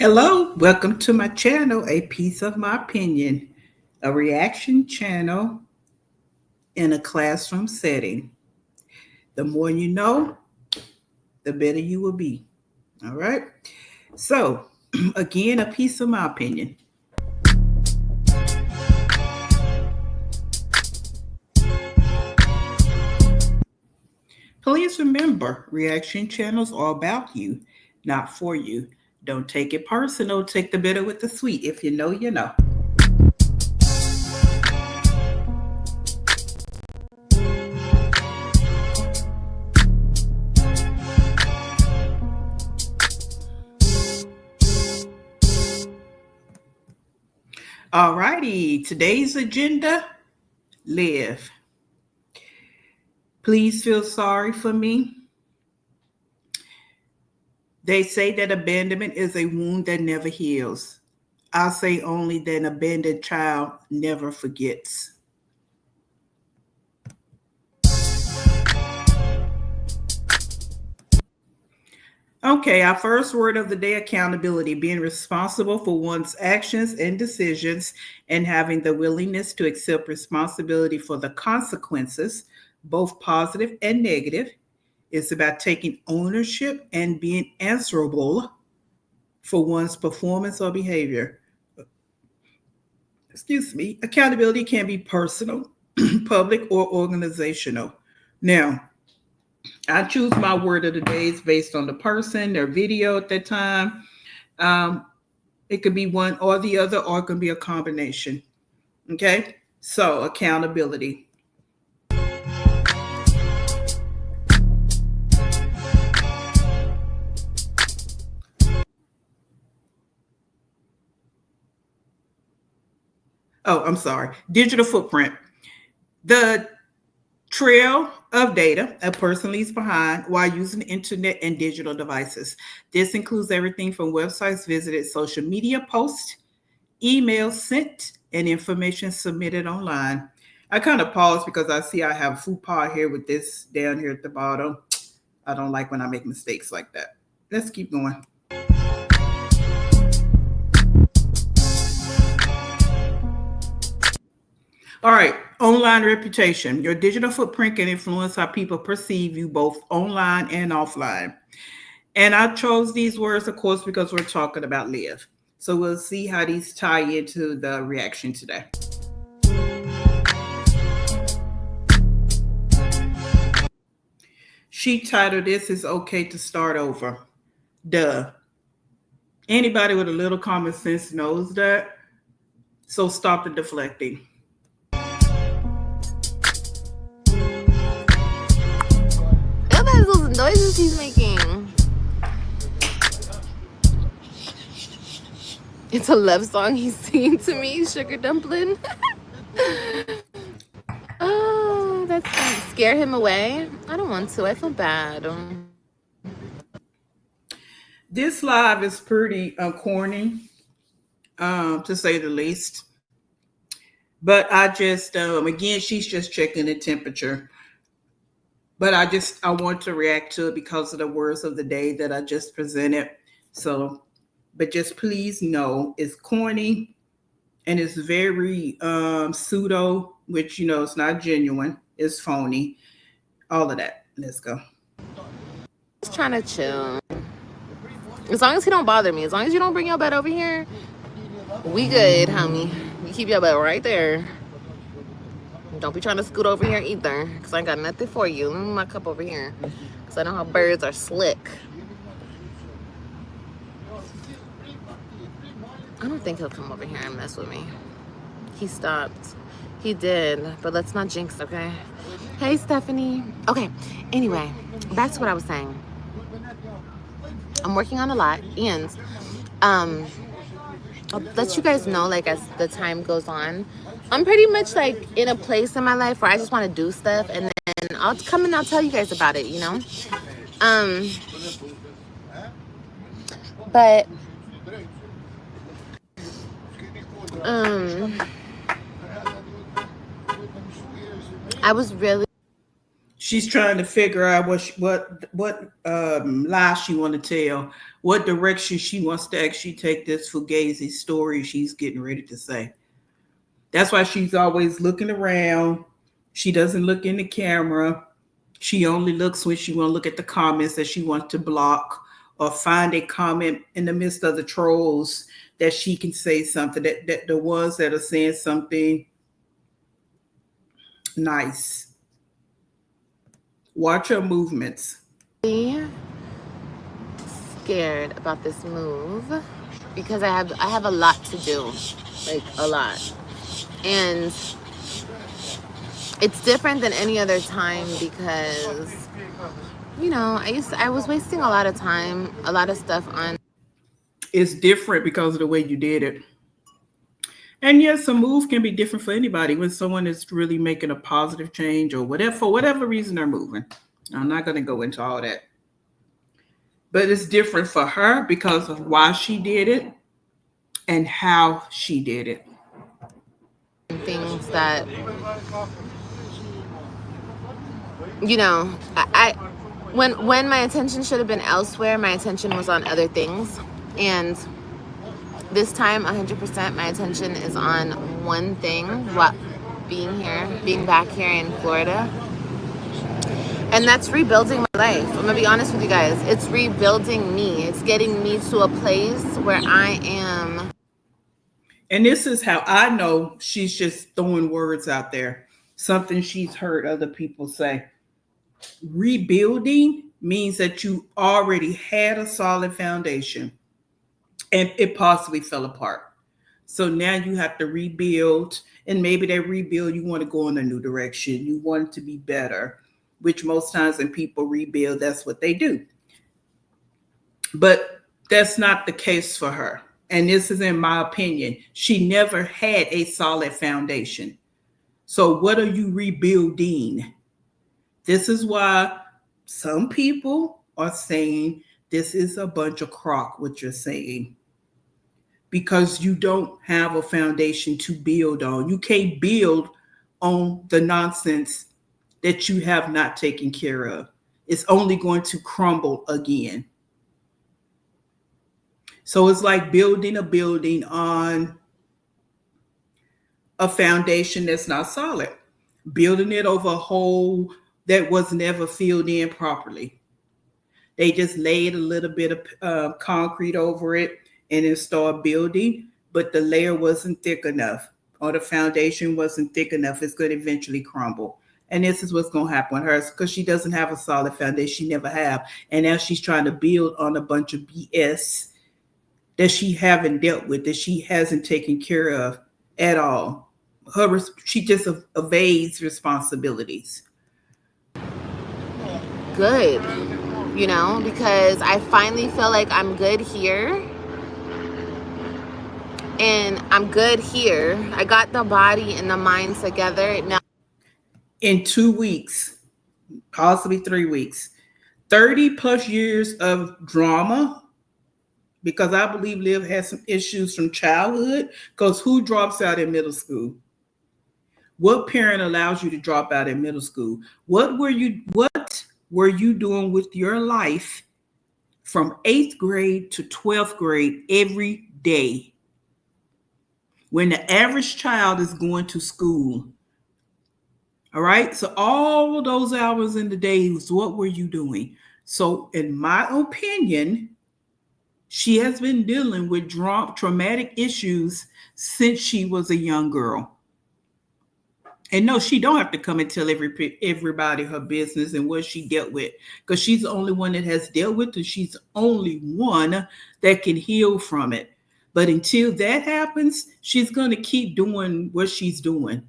Hello, welcome to my channel, A Piece of My Opinion, a reaction channel in a classroom setting. The more you know, the better you will be. All right. So, again, a piece of my opinion. Please remember, reaction channels are about you, not for you. Don't take it personal. Take the bitter with the sweet. If you know, you know. All righty. Today's agenda: live. Please feel sorry for me. They say that abandonment is a wound that never heals. I'll say only that an abandoned child never forgets. Okay, our first word of the day: accountability, being responsible for one's actions and decisions and having the willingness to accept responsibility for the consequences, both positive and negative. It's about taking ownership and being answerable for one's performance or behavior. Excuse me. Accountability can be personal, public, or organizational. Now, I choose my word of the days based on the person, their video at that time. Um, it could be one or the other, or it can be a combination. Okay. So, accountability. Oh, I'm sorry. Digital footprint. The trail of data a person leaves behind while using the internet and digital devices. This includes everything from websites visited, social media posts, emails sent, and information submitted online. I kind of pause because I see I have FUPA here with this down here at the bottom. I don't like when I make mistakes like that. Let's keep going. All right, online reputation. Your digital footprint can influence how people perceive you both online and offline. And I chose these words, of course, because we're talking about live. So we'll see how these tie into the reaction today. She titled this "It's Okay to Start Over." Duh. Anybody with a little common sense knows that. So stop the deflecting. Look at those noises he's making. It's a love song he's singing to me, Sugar Dumpling. Oh, that's gonna scare him away. I don't want to. I feel bad. This live is pretty corny, to say the least. But I just, again, she's just checking the temperature. But I want to react to it because of the words of the day that I just presented. So, but just please know it's corny and it's very pseudo, which, it's not genuine. It's phony. All of that. Let's go. Just trying to chill. As long as he don't bother me. As long as you don't bring your bed over here, we good, homie. You keep your bed right there. Don't be trying to scoot over here either, because I ain't got nothing for you. Let me move my cup over here, because I know how birds are slick. I don't think he'll come over here and mess with me. He stopped. He did, but let's not jinx, okay? Hey, Stephanie. Okay, anyway, back to what I was saying. I'm working on a lot, and I'll let you guys know, like, as the time goes on. I'm pretty much, like, in a place in my life where I just want to do stuff, and then I'll come and I'll tell you guys about it, you know? But I was really... She's trying to figure out what lie she want to tell, what direction she wants to actually take this fugazi story she's getting ready to say. That's why she's always looking around. She doesn't look in the camera. She only looks when she want to look at the comments that she wants to block, or find a comment in the midst of the trolls that she can say something, that the ones that are saying something nice. Watch her movements. Scared about this move because I have a lot to do, like a lot, and it's different than any other time because I was wasting a lot of time, a lot of stuff on. It's different because of the way you did it. And yes, a move can be different for anybody when someone is really making a positive change or whatever, for whatever reason they're moving. I'm not going to go into all that. But it's different for her because of why she did it and how she did it. Things that, I when my attention should have been elsewhere, my attention was on other things. And this time, 100%, my attention is on one thing, being back here in Florida. And that's rebuilding my life. I'm gonna be honest with you guys. It's rebuilding me. It's getting me to a place where I am. And this is how I know she's just throwing words out there. Something she's heard other people say. Rebuilding means that you already had a solid foundation and it possibly fell apart. So now you have to rebuild, and maybe that rebuild, you want to go in a new direction. You want it to be better, which most times when people rebuild, that's what they do. But that's not the case for her. And this is in my opinion. She never had a solid foundation. So what are you rebuilding? This is why some people are saying this is a bunch of crock, what you're saying. Because you don't have a foundation to build on. You can't build on the nonsense that you have not taken care of. It's only going to crumble again. So it's like building a building on a foundation that's not solid. Building it over a hole that was never filled in properly. They just laid a little bit of concrete over it and then start building, but the layer wasn't thick enough, or the foundation wasn't thick enough. It's going to eventually crumble. And this is what's going to happen with her, because she doesn't have a solid foundation. She never have. And now she's trying to build on a bunch of BS that she haven't dealt with, that she hasn't taken care of at all. She just evades responsibilities. Good, because I finally feel like I'm good here. And I'm good here. I got the body and the mind together. Now, in 2 weeks, possibly 3 weeks, 30 plus years of drama, because I believe Liv has some issues from childhood, because who drops out in middle school? What parent allows you to drop out in middle school? What were you doing with your life from 8th grade to 12th grade every day? When the average child is going to school. All right. So all of those hours in the day, what were you doing? So in my opinion, she has been dealing with traumatic issues since she was a young girl. And no, she don't have to come and tell everybody her business and what she dealt with, because she's the only one that has dealt with it. She's the only one that can heal from it. But until that happens, she's going to keep doing what she's doing.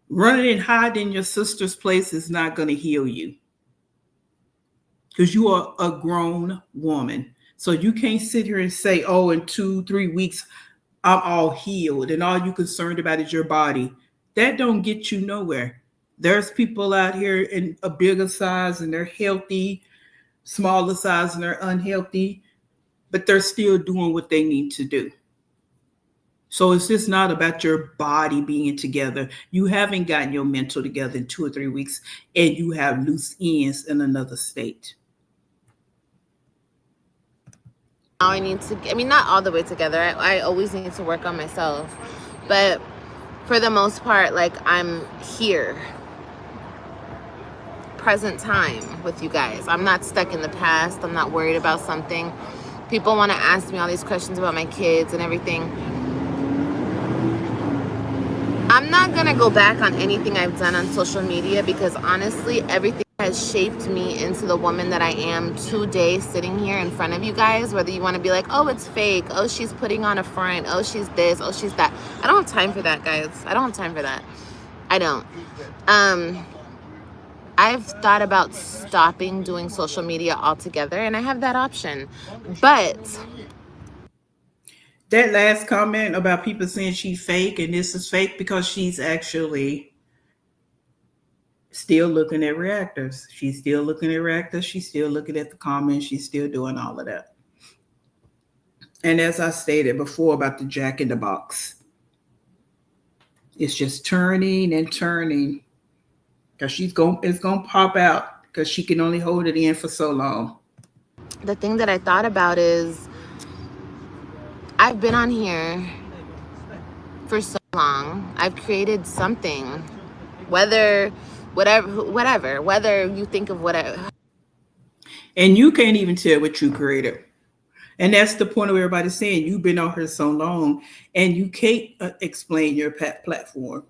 Running and hiding in your sister's place is not going to heal you, because you are a grown woman. So you can't sit here and say, oh, in 2-3 weeks, I'm all healed and all you're concerned about is your body. That don't get you nowhere. There's people out here in a bigger size and they're healthy, smaller size and they're unhealthy, but they're still doing what they need to do. So it's just not about your body being together. You haven't gotten your mental together in 2 or 3 weeks, and you have loose ends in another state. Now I need to, I mean, not all the way together. I always need to work on myself. But for the most part, like, I'm here, present time with you guys. I'm not stuck in the past. I'm not worried about something. People want to ask me all these questions about my kids and everything. I'm not going to go back on anything I've done on social media because honestly, everything has shaped me into the woman that I am today sitting here in front of you guys. Whether you want to be like, oh, it's fake. Oh, she's putting on a front. Oh, she's this. Oh, she's that. I don't have time for that, guys. I don't have time for that. I don't. I've thought about stopping doing social media altogether, and I have that option. But That last comment about people saying she's fake and this is fake, because she's actually still looking at reactors. She's still looking at reactors. She's still looking at the comments. She's still doing all of that. And as I stated before about the Jack in the Box, it's just turning and turning, because it's gonna pop out because she can only hold it in for so long. the thing that I thought about is I've been on here for so long. I've created something, whether you think of whatever. And you can't even tell what you created. And that's the point of everybody saying you've been on here so long and you can't explain your platform.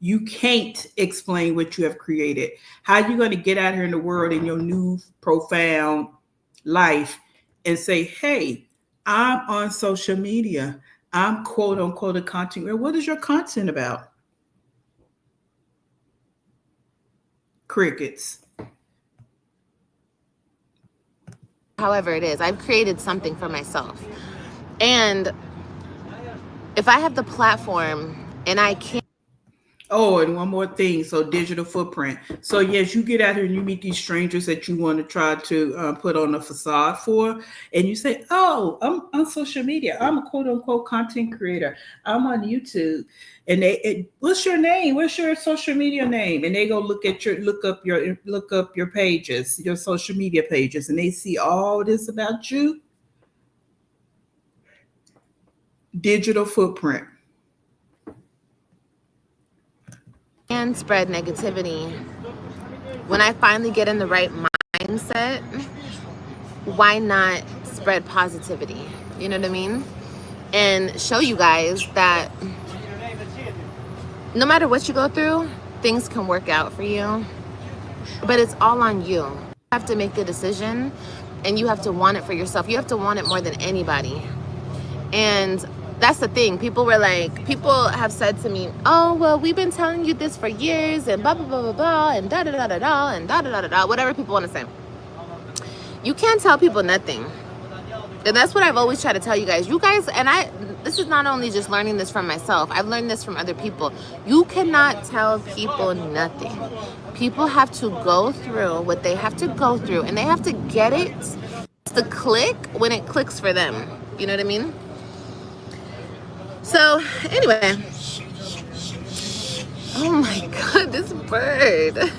You can't explain what you have created. How are you going to get out here in the world in your new profound life and say, hey, I'm on social media. I'm quote unquote a content. What is your content about? Crickets. However it is, I've created something for myself. And if I have the platform and I can't. Oh, and one more thing. So digital footprint. So yes, you get out here and you meet these strangers that you want to try to put on a facade for, and you say, "Oh, I'm on social media. I'm a quote unquote content creator. I'm on YouTube." And what's your name? What's your social media name? And they go look up your pages, your social media pages, and they see all this about you. Digital footprint. And spread negativity. When I finally get in the right mindset, why not spread positivity? You know what I mean? And show you guys that no matter what you go through, things can work out for you. But it's all on you. You have to make the decision and you have to want it for yourself. You have to want it more than anybody. And that's the thing. People have said to me, oh, well, we've been telling you this for years and blah, blah, blah, blah, blah, and da, da, da, da, da, and da, da, da, da, da, whatever people want to say. You can't tell people nothing. And that's what I've always tried to tell you guys. This is not only just learning this from myself. I've learned this from other people. You cannot tell people nothing. People have to go through what they have to go through, and they have to get it to click when it clicks for them. You know what I mean? So, anyway. Oh my God, this bird.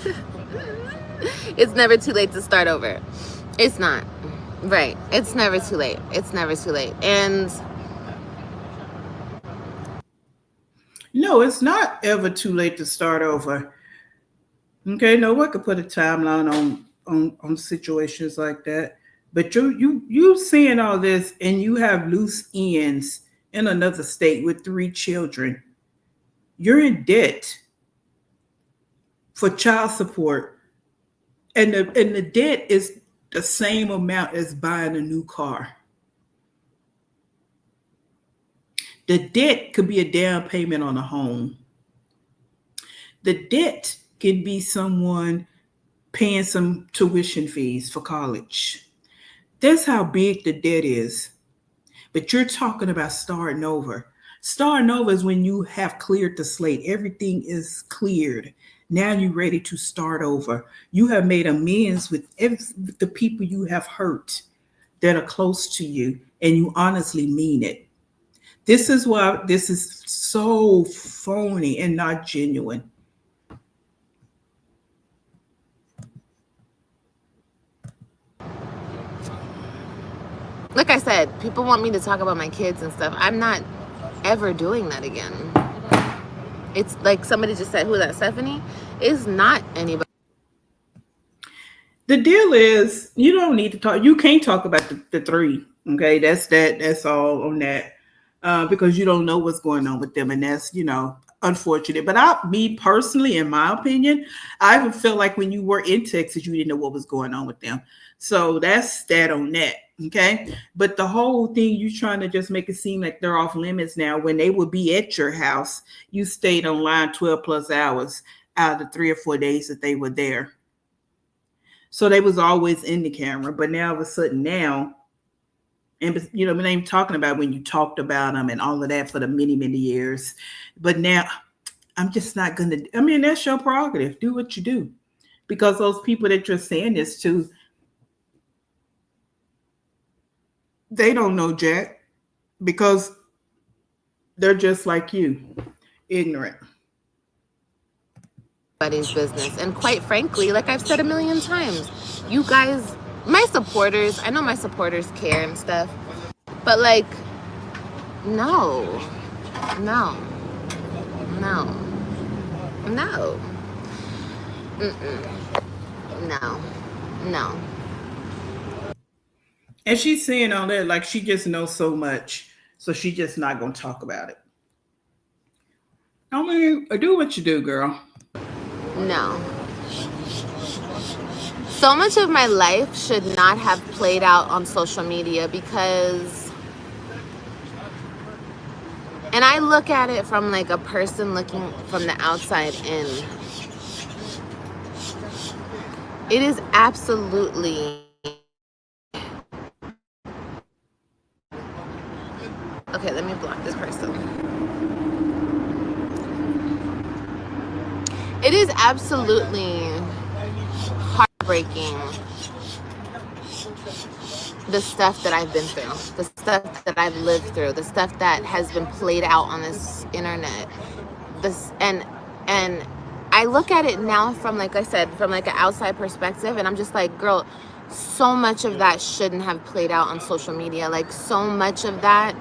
It's never too late to start over. It's not. Right. It's never too late. It's never too late. And no, it's not ever too late to start over. Okay, no one could put a timeline on situations like that. But you seeing all this and you have loose ends in another state with 3 children. You're in debt for child support. And the debt is the same amount as buying a new car. The debt could be a down payment on a home. The debt can be someone paying some tuition fees for college. That's how big the debt is. But you're talking about starting over. Starting over is when you have cleared the slate. Everything is cleared. Now you're ready to start over. You have made amends with the people you have hurt that are close to you, and you honestly mean it. This is why this is so phony and not genuine. Like I said, people want me to talk about my kids and stuff. I'm not ever doing that again. It's like somebody just said, who that, Stephanie? Is not anybody. The deal is you don't need to talk. You can't talk about the three. Okay, that's that. That's all on that. Because you don't know what's going on with them, and that's unfortunate. But me personally, in my opinion, I would feel like when you were in Texas, you didn't know what was going on with them. So that's that on that. Okay, but the whole thing you trying to just make it seem like they're off limits now. When they would be at your house, you stayed online 12 plus hours out of the 3 or 4 days that they were there. So they was always in the camera, but now all of a sudden now, and we ain't talking about when you talked about them and all of that for the many years, but now I'm just not gonna. I mean, that's your prerogative. Do what you do, because those people that you're saying this to, they don't know Jack, because they're just like you, ignorant. Anybody's business. And quite frankly, like I've said a million times, you guys, my supporters, I know my supporters care and stuff, but like, no, no, no, no, no, no. And she's saying all that like she just knows so much, so she just not gonna talk about it. I mean, do what you do, girl. No. So much of my life should not have played out on social media because, and I look at it from like a person looking from the outside in. It is absolutely, okay, let me block this person. It is absolutely heartbreaking, the stuff that I've been through, the stuff that I've lived through, the stuff that has been played out on this internet. And I look at it now from, like I said, from like an outside perspective, and I'm just like, girl, so much of that shouldn't have played out on social media. Like, so much of that,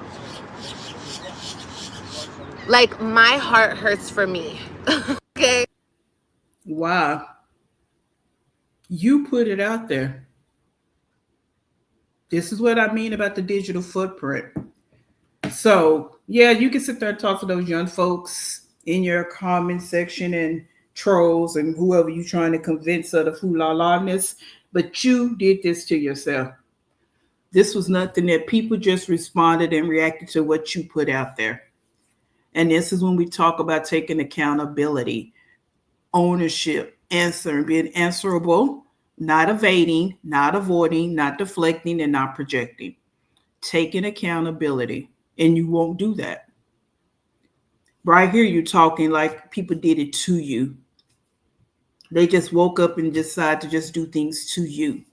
like, my heart hurts for me. Okay. Wow. You put it out there. This is what I mean about the digital footprint. So, yeah, you can sit there and talk to those young folks in your comment section and trolls and whoever you're trying to convince of the foolaloness, but you did this to yourself. This was nothing that people just responded and reacted to what you put out there. And this is when we talk about taking accountability, ownership, answering, being answerable, not evading, not avoiding, not deflecting, and not projecting. Taking accountability. And you won't do that. Right here, you're talking like people did it to you. They just woke up and decided to just do things to you.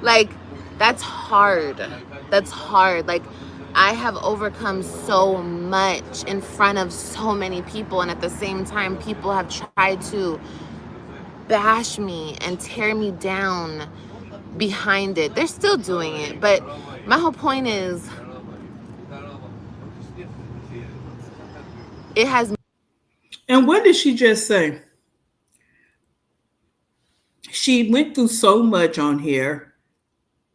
Like, that's hard. That's hard. Like, I have overcome so much in front of so many people, and at the same time, people have tried to bash me and tear me down behind it. They're still doing it, but my whole point is, it has. And what did she just say? She went through so much on here.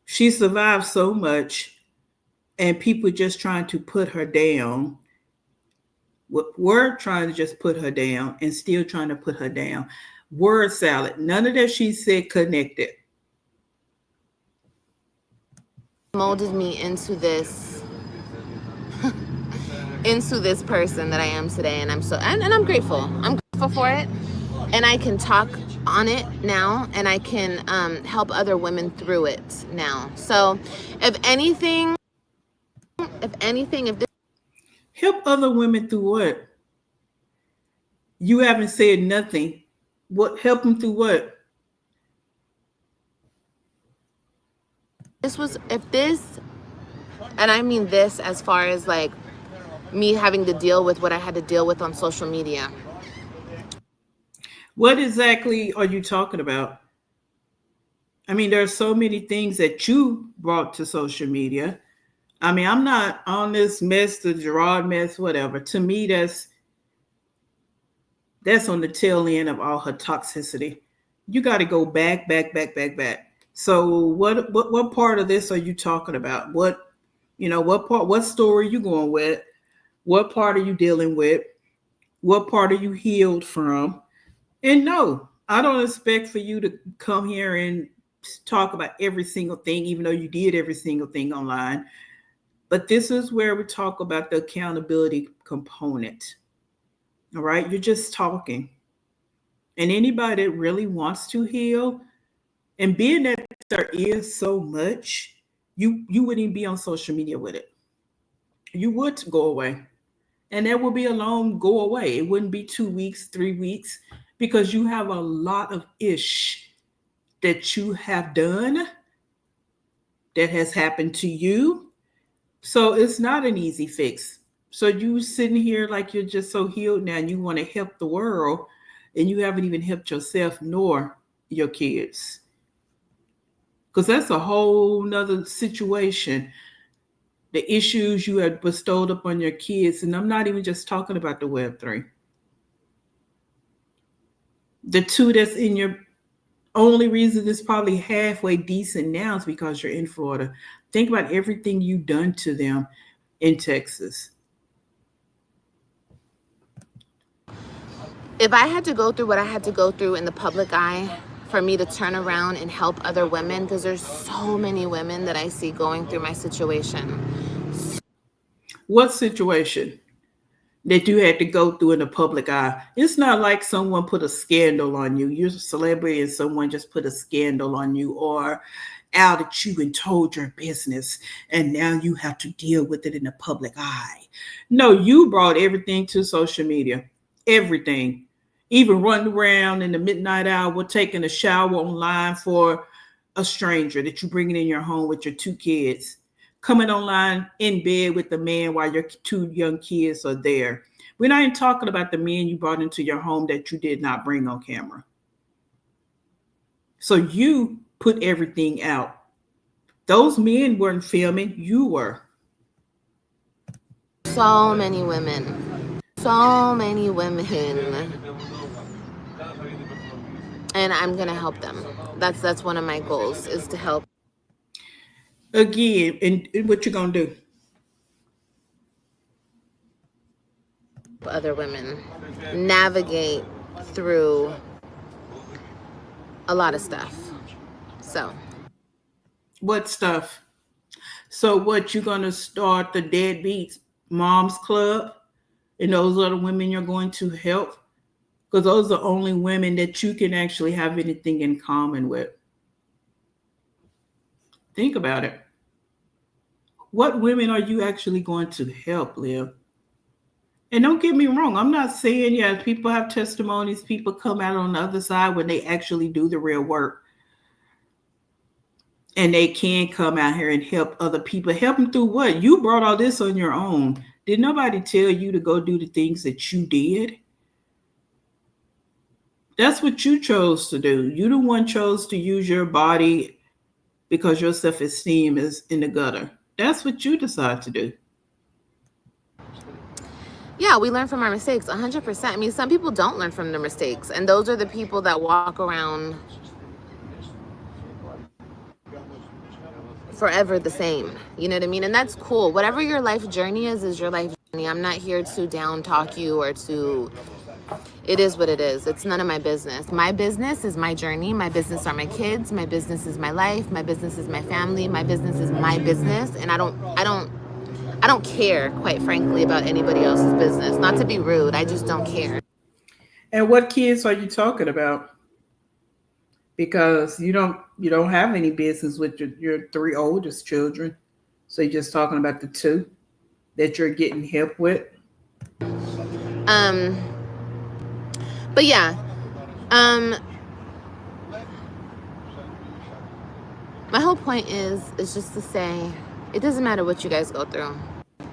She survived so much, and people just trying to put her down. We're trying to just put her down and still trying to put her down. Word salad. None of that she said connected. Molded me into this into this person that I am today, and I'm grateful. I'm grateful for it, and I can talk on it now, and I can help other women through it now. So if anything, if this, Help other women through what? You haven't said nothing. What, help them through what? this was, if this And I mean this as far as like me having to deal with what I had to deal with on social media. What exactly are you talking about? I mean, there are so many things that you brought to social media. I mean, I'm not on this mess, the Gerard mess, whatever. To me, that's on the tail end of all her toxicity. You got to go back, back, back, back, back. So, what part of this are you talking about? What part? What story are you going with? What part are you dealing with? What part are you healed from? And no, I don't expect for you to come here and talk about every single thing, even though you did every single thing online. But this is where we talk about the accountability component. All right. You're just talking. And anybody that really wants to heal, and being that there is so much, you wouldn't even be on social media with it. You would go away. And that would be a long go away. It wouldn't be 2 weeks, 3 weeks, because you have a lot of ish that you have done that has happened to you. So it's not an easy fix. So you sitting here like you're just so healed now and you want to help the world and you haven't even helped yourself nor your kids. Because that's a whole nother situation. The issues you have bestowed upon your kids. And I'm not even just talking about the Web3. The two that's in your only reason it's probably halfway decent now is because you're in Florida. Think about everything you've done to them in Texas. If I had to go through what I had to go through in the public eye for me to turn around and help other women, because there's so many women that I see going through my situation. What situation that you had to go through in the public eye? It's not like someone put a scandal on you. You're a celebrity and someone just put a scandal on you or outed you and told your business, and now you have to deal with it in the public eye. No, you brought everything to social media. Everything. Even running around in the midnight hour, taking a shower online for a stranger that you bringing in your home with your two kids, coming online in bed with the man while your two young kids are there. We're not even talking about the men you brought into your home that you did not bring on camera. So you put everything out. Those men weren't filming, you were. So many women. So many women. And I'm gonna help them. That's one of my goals, is to help Again, and what you gonna do? other women navigate through a lot of stuff. So What stuff? So what you gonna start the deadbeats moms club? And those are the women you're going to help? Because those are the only women that you can actually have anything in common with. Think about it. What women are you actually going to help, Liv? And don't get me wrong, I'm not saying, yeah, people have testimonies, people come out on the other side when they actually do the real work. And they can come out here and help other people. Help them through what? You brought all this on your own. Did nobody tell you to go do the things that you did? That's what you chose to do. You the one chose to use your body because your self-esteem is in the gutter. That's what you decide to do. yeah, we learn from our mistakes 100%. I mean, some people don't learn from their mistakes, and those are the people that walk around forever the same. You know what I mean? And that's cool. Whatever your life journey is your life journey. I'm not here to down talk you or to, it is what it is. It's none of my business. My business is my journey. My business are my kids. My business is my life. My business is my family. My business is my business. And I don't care, quite frankly, about anybody else's business. Not to be rude, I just don't care. And what kids are you talking about? Because you don't have any business with your three oldest children. So you're just talking about the two that you're getting help with. Um, but yeah, um, my whole point is just to say It doesn't matter what you guys go through.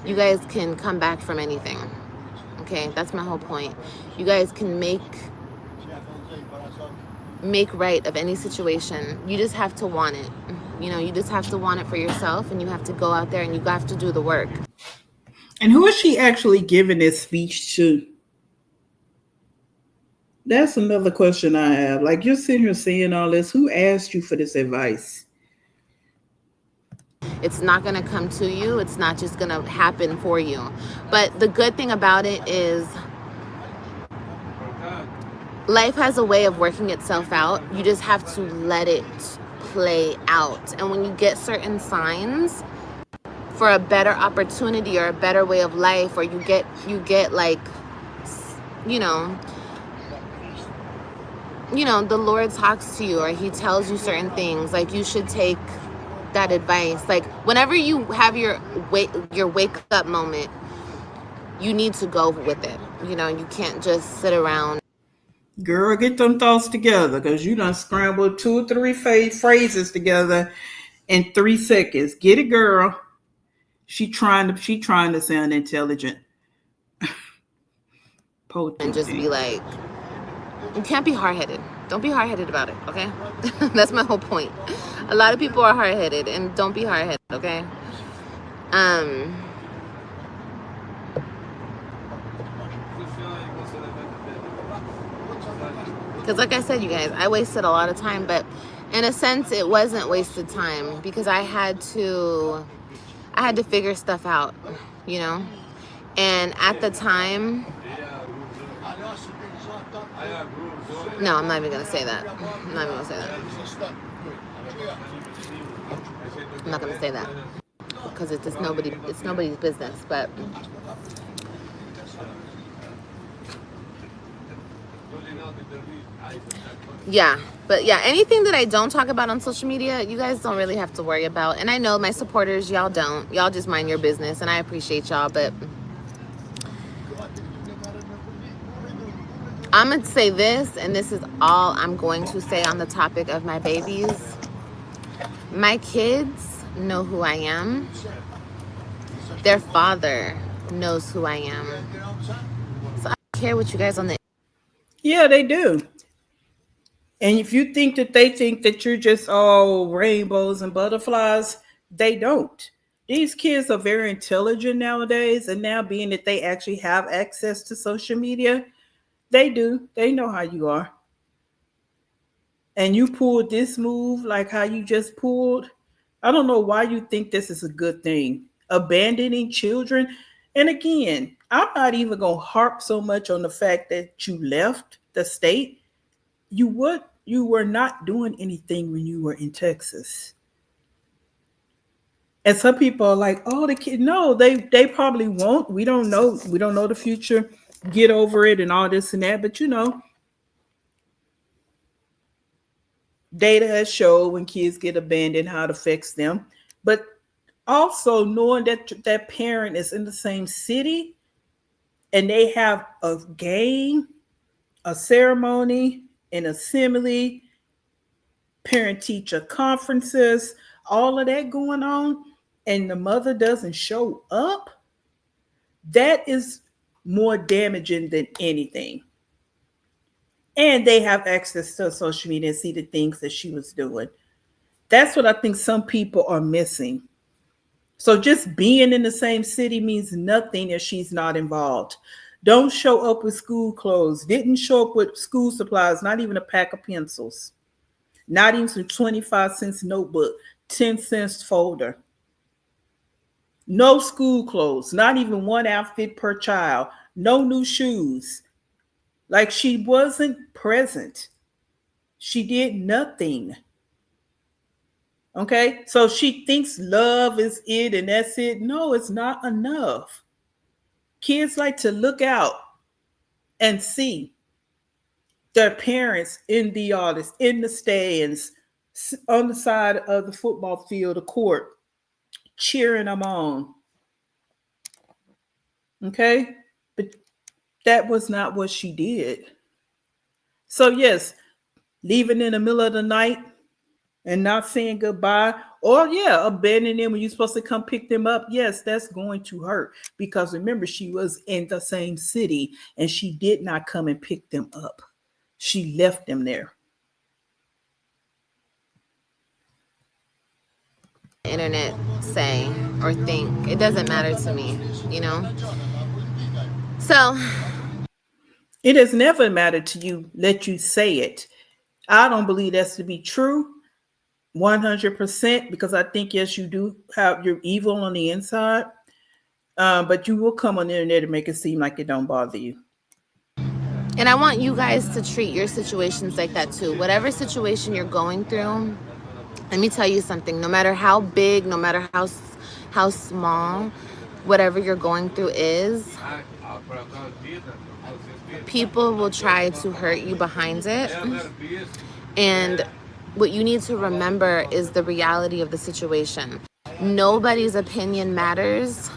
You guys can come back from anything. Okay, that's my whole point. You guys can make right of any situation. You just have to want it. You know, you just have to want it for yourself, and you have to go out there and you have to do the work. And who is she actually giving this speech to? That's another question I have. Like, you're sitting here saying all this. Who asked you for this advice? It's not going to come to you. It's not just going to happen for you. But the good thing about it is life has a way of working itself out. You just have to let it play out. And when you get certain signs for a better opportunity or a better way of life, or you get like, you know, the Lord talks to you or he tells you certain things, like you should take that advice. Like whenever you have your wake up moment, you need to go with it. You know, you can't just sit around. Girl, get them thoughts together, because you done scrambled 2 or 3 phrases together in 3 seconds. Get it, girl. She trying to sound intelligent. And just be like, you can't be hard-headed. Don't be hard-headed about it, okay? That's my whole point. A lot of people are hard-headed, and don't be hard-headed, okay? Because like I said, you guys, I wasted a lot of time, but in a sense, it wasn't wasted time because I had to figure stuff out, you know? And at the time, no, I'm not even going to say that. I'm not even going to say that. I'm not going to say that because it's nobody's business, but yeah, anything that I don't talk about on social media, you guys don't really have to worry about. And I know my supporters, y'all don't. Y'all just mind your business, and I appreciate y'all, but I'm going to say this, and this is all I'm going to say on the topic of my babies. My kids know who I am. Their father knows who I am. So I don't care what you guys on the... Yeah, they do. And if you think that they think that you're just all rainbows and butterflies, they don't. These kids are very intelligent nowadays, and now being that they actually have access to social media, they do. They know how you are. And you pulled this move like how you just pulled. I don't know why you think this is a good thing. Abandoning children. And again, I'm not even going to harp so much on the fact that you left the state. You were not doing anything when you were in Texas. And some people are like, oh, the kid. No, they probably won't. We don't know. We don't know the future. Get over it and all this and that. But data has showed when kids get abandoned how it affects them. But also knowing that that parent is in the same city and they have a game, a ceremony, an assembly, parent-teacher conferences, all of that going on, and the mother doesn't show up, that is more damaging than anything. And they have access to social media and see the things that she was doing. That's what I think some people are missing. So just being in the same city means nothing if she's not involved. Don't show up with school clothes. Didn't show up with school supplies, not even a pack of pencils. Not even some 25 cents notebook, 10 cents folder. No school clothes, not even one outfit per child. No new shoes. Like she wasn't present. She did nothing. Okay, so she thinks love is it and that's it. No, it's not enough. Kids like to look out and see their parents in the audience, in the stands, on the side of the football field, the court, cheering them on. Okay, but that was not what she did. So yes, leaving in the middle of the night, and not saying goodbye, or yeah, abandoning them when you're supposed to come pick them up. Yes, that's going to hurt, because remember, she was in the same city and she did not come and pick them up. She left them there. Internet say or think. It doesn't matter to me, you know? So, It has never mattered to you. Let you say it. I don't believe that's to be true 100%, because I think, yes, you do have your evil on the inside, but you will come on the internet and make it seem like it don't bother you. and I want you guys to treat your situations like that too. Whatever situation you're going through, let me tell you something. No matter how big, no matter how small, whatever you're going through is, people will try to hurt you behind it. And what you need to remember is the reality of the situation. Nobody's opinion matters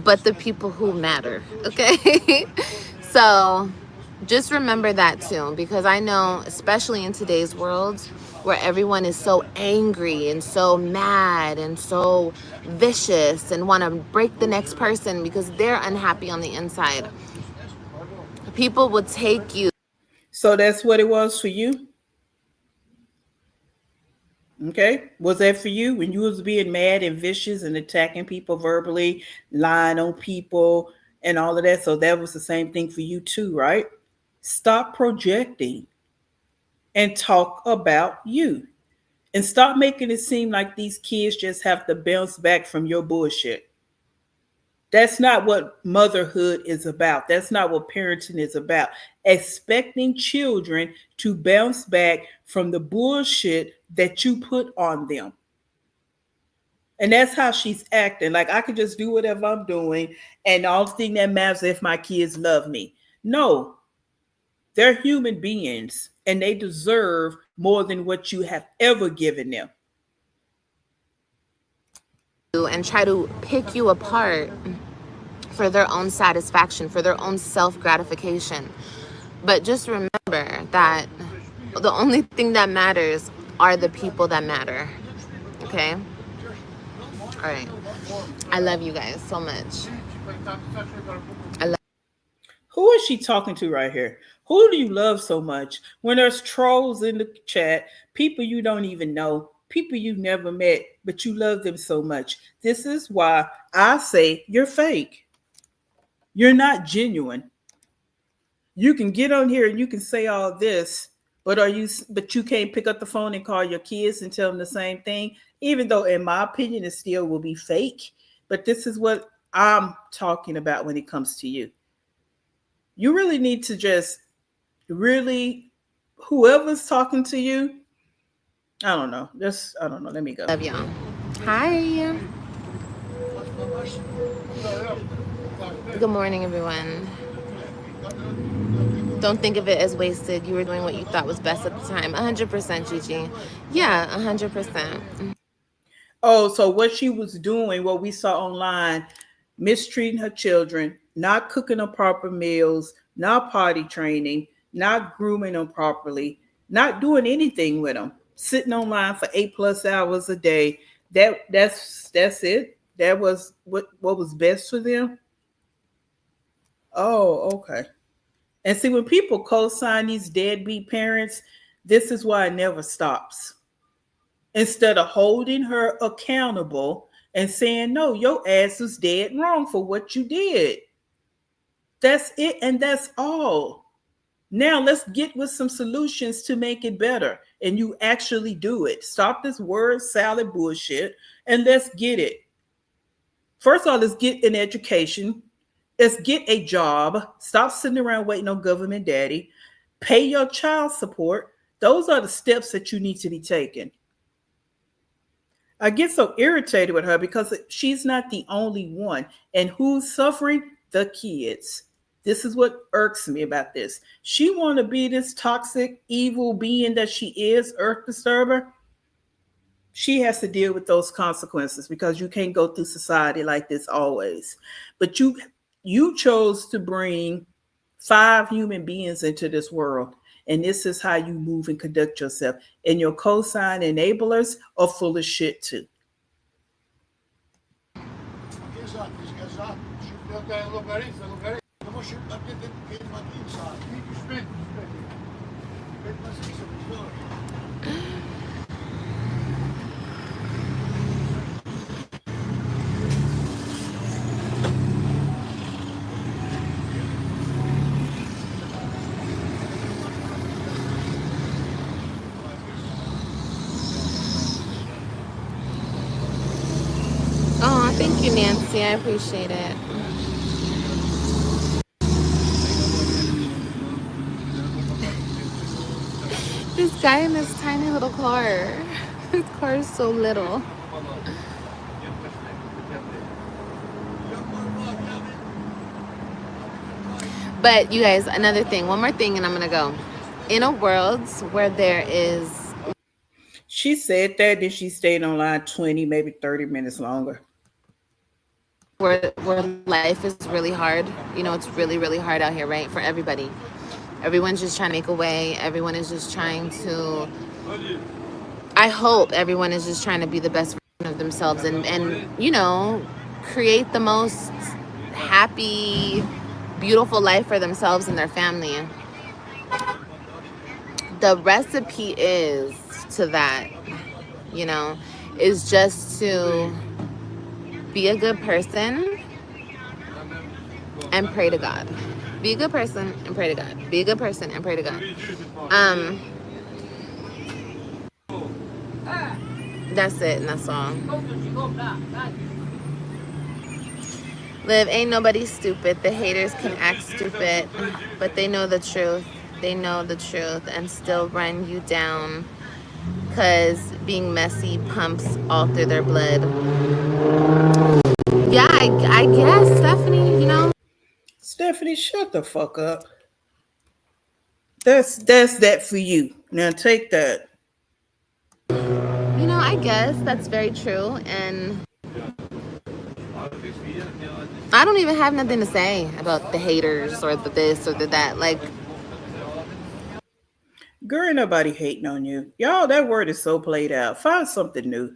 but the people who matter, okay? So just remember that too, because I know, especially in today's world where everyone is so angry and so mad and so vicious and want to break the next person because they're unhappy on the inside, people will take you. So that's what it was for you. Okay, was that for you when you was being mad and vicious and attacking people verbally, lying on people and all of that? So that was the same thing for you too, right? Stop projecting and talk about you, and stop making it seem like these kids just have to bounce back from your bullshit. That's not what motherhood is about. That's not what parenting is about. Expecting children to bounce back from the bullshit that you put on them. And that's how she's acting. Like, I could just do whatever I'm doing, and all the thing that matters is if my kids love me. No, they're human beings and they deserve more than what you have ever given them. And try to pick you apart for their own satisfaction, for their own self-gratification. But just remember that the only thing that matters are the people that matter. Okay? All right. I love you guys so much. I love. Who is she talking to right here? Who do you love so much? When there's trolls in the chat, people you don't even know, people you never met, but you love them so much. This is why I say you're fake. You're not genuine. You can get on here and you can say all this, but you can't pick up the phone and call your kids and tell them the same thing, even though in my opinion it still will be fake. But this is what I'm talking about when it comes to you. You really need to just really, whoever's talking to you, I don't know. I don't know. Let me go. Love y'all. Hi. Good morning, everyone. Don't think of it as wasted. You were doing what you thought was best at the time. 100%, Gigi. Yeah, 100%. Oh, so what she was doing, what we saw online, mistreating her children, not cooking them proper meals, not potty training, not grooming them properly, not doing anything with them, sitting online for 8+ hours a day. That's it. That was what was best for them. Oh, okay. And see, when people co-sign these deadbeat parents, this is why it never stops. Instead of holding her accountable and saying, no, your ass is dead wrong for what you did. That's it, and that's all. Now let's get with some solutions to make it better. And you actually do it. Stop this word salad bullshit and let's get it. First of all, let's get an education. Let's get a job. Stop sitting around waiting on government daddy. Pay your child support. Those are the steps that you need to be taking. I get so irritated with her because she's not the only one. And who's suffering? The kids. This is what irks me about this. She want to be this toxic, evil being that she is, earth disturber. She has to deal with those consequences because you can't go through society like this always. But you chose to bring 5 human beings into this world. And this is how you move and conduct yourself. And your cosign enablers are full of shit too. Oh, thank you, Nancy. I appreciate it. This guy in this tiny little car. His car is so little. But you guys, another thing, one more thing, and I'm gonna go. In a world where there is, She said that, then she stayed online 20, maybe 30 minutes longer. where life is really hard, you know, it's really, really hard out here, right? For everybody. Everyone's just trying to make a way. Everyone is just trying to, I hope everyone is just trying to be the best version of themselves and you know, create the most happy, beautiful life for themselves and their family. The recipe is to that, you know, is just to be a good person and pray to God. Be a good person and pray to God. Be a good person and pray to God. That's it, and that's all. Liv, ain't nobody stupid. The haters can act stupid, but they know the truth. They know the truth and still run you down because being messy pumps all through their blood. Yeah, I guess, Stephanie, you know. Stephanie, shut the fuck up. That's that for you. Now take that. You know, I guess that's very true. And I don't even have nothing to say about the haters or the this or the that. Like, Girl, ain't nobody hating on you. Y'all, that word is so played out. Find something new.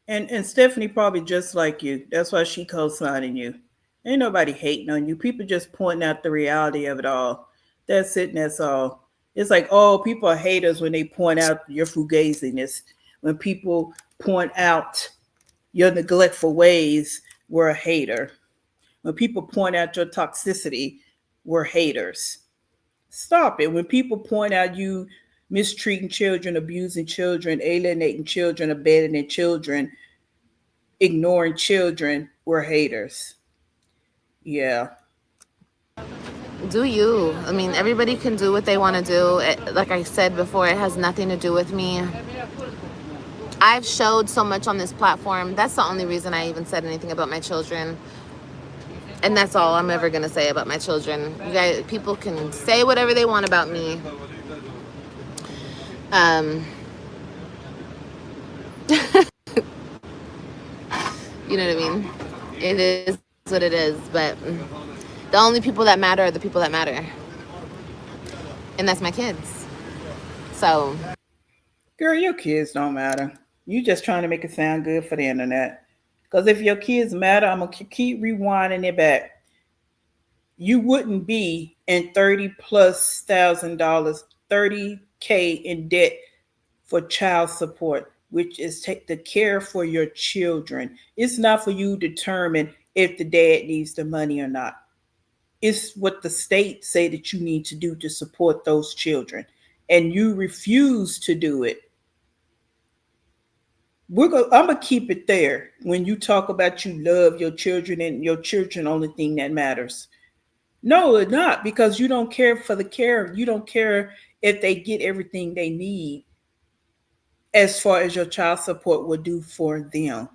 And Stephanie probably just like you. That's why she co-signing you. Ain't nobody hating on you. People just pointing out the reality of it all. That's it and that's all. It's like, oh, people are haters when they point out your fugaziness. When people point out your neglectful ways, we're a hater. When people point out your toxicity, we're haters. Stop it. When people point out you mistreating children, abusing children, alienating children, abandoning children, ignoring children, we're haters. Yeah. do you? I mean, everybody can do what they want to do. Like I said before, it has nothing to do with me. I've showed so much on this platform. That's the only reason I even said anything about my children. And that's all I'm ever going to say about my children. You guys, people can say whatever they want about me. You know what I mean? It is what it is. But the only people that matter are the people that matter. And that's my kids. So, Girl, your kids don't matter. You just trying to make it sound good for the internet. Because if your kids matter, I'm going to keep rewinding it back. You wouldn't be in 30 plus $1,000, 30K in debt for child support, which is take the care for your children. It's not for you to determine if the dad needs the money or not. It's what the state say that you need to do to support those children, and you refuse to do it. I'm gonna keep it there. When you talk about you love your children and your children only thing that matters. No, it's not, because you don't care for the care. You don't care if they get everything they need as far as your child support will do for them.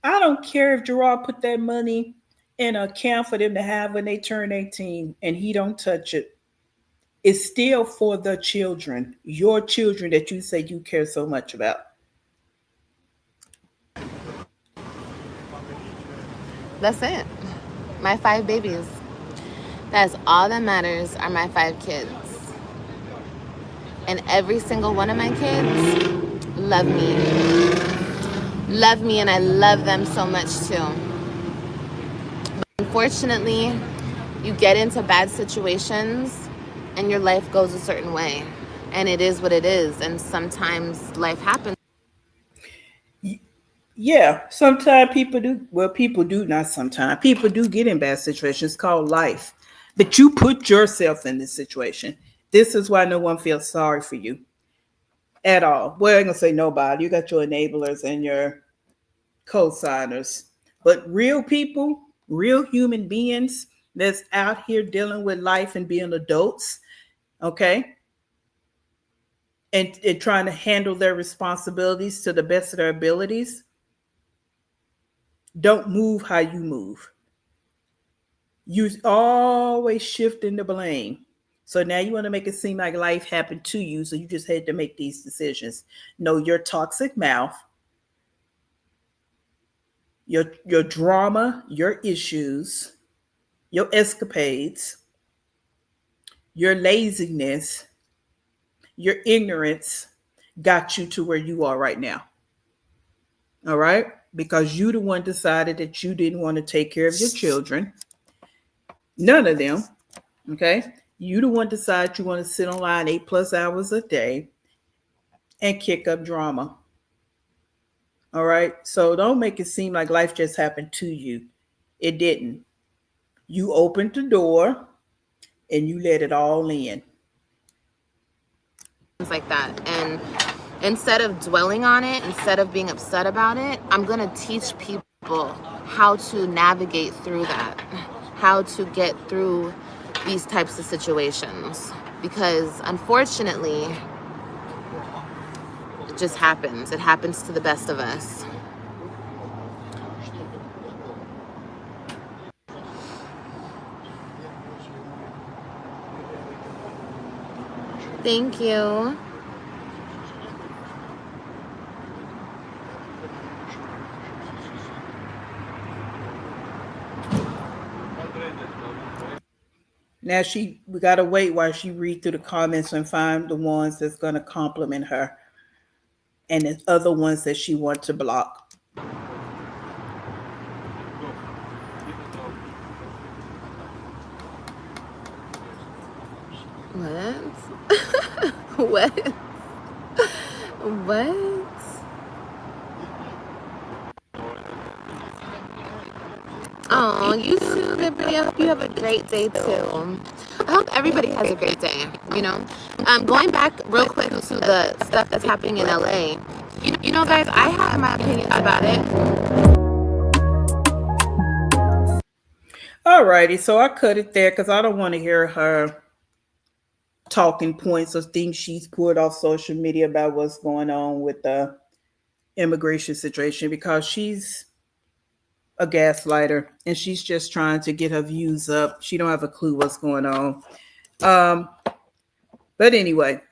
I don't care if Gerard put that money in an account for them to have when they turn 18 and he don't touch it. It's still for the children, your children that you say you care so much about. that's it. My 5 babies. That's all that matters are my 5 kids. And every single one of my kids love me. Love me, and I love them so much too. But unfortunately, you get into bad situations and your life goes a certain way. And it is what it is. And sometimes life happens. Yeah, sometimes people do. Well, people do not sometimes. People do get in bad situations. It's called life. But you put yourself in this situation. This is why no one feels sorry for you at all. Well, I'm going to say nobody. You got your enablers and your co-signers. But real people, real human beings that's out here dealing with life and being adults, okay? And trying to handle their responsibilities to the best of their abilities, don't move how you move. You always shifting the blame. So now you want to make it seem like life happened to you, so you just had to make these decisions. No, your toxic mouth, your drama, your issues, your escapades, your laziness, your ignorance got you to where you are right now. All right? Because you the one decided that you didn't want to take care of your children. None of them. Okay? You the one decided you want to sit online 8+ hours a day and kick up drama. All right? So don't make it seem like life just happened to you. It didn't. You opened the door and you let it all in. Like that. And instead of dwelling on it, instead of being upset about it, I'm going to teach people how to navigate through that, how to get through these types of situations. Because unfortunately, it just happens. It happens to the best of us. Thank you. Now we gotta wait while she read through the comments and find the ones that's gonna compliment her, and the other ones that she wants to block. What? What? What? Oh, you too, Liberty. I hope you have a great day too. I hope everybody has a great day, you know? Going back real quick to the stuff that's happening in LA. You know, guys, I have my opinions about it. Alrighty, so I cut it there because I don't want to hear her talking points or things she's put off social media about what's going on with the immigration situation, because she's a gaslighter and she's just trying to get her views up. She don't have a clue what's going on. Um, but anyway,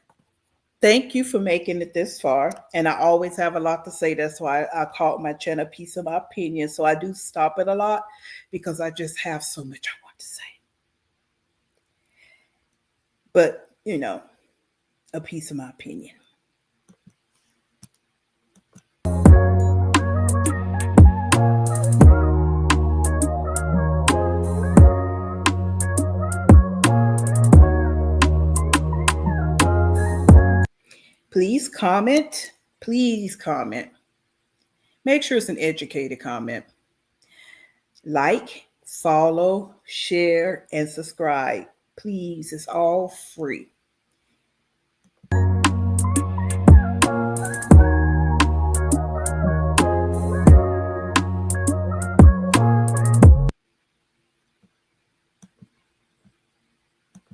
thank you for making it this far. And I always have a lot to say. That's why I called my channel Piece of My Opinion. So I do stop it a lot because I just have so much I want to say. But, a piece of my opinion. Please comment. Please comment. Make sure it's an educated comment. Like, follow, share, and subscribe. Please, it's all free.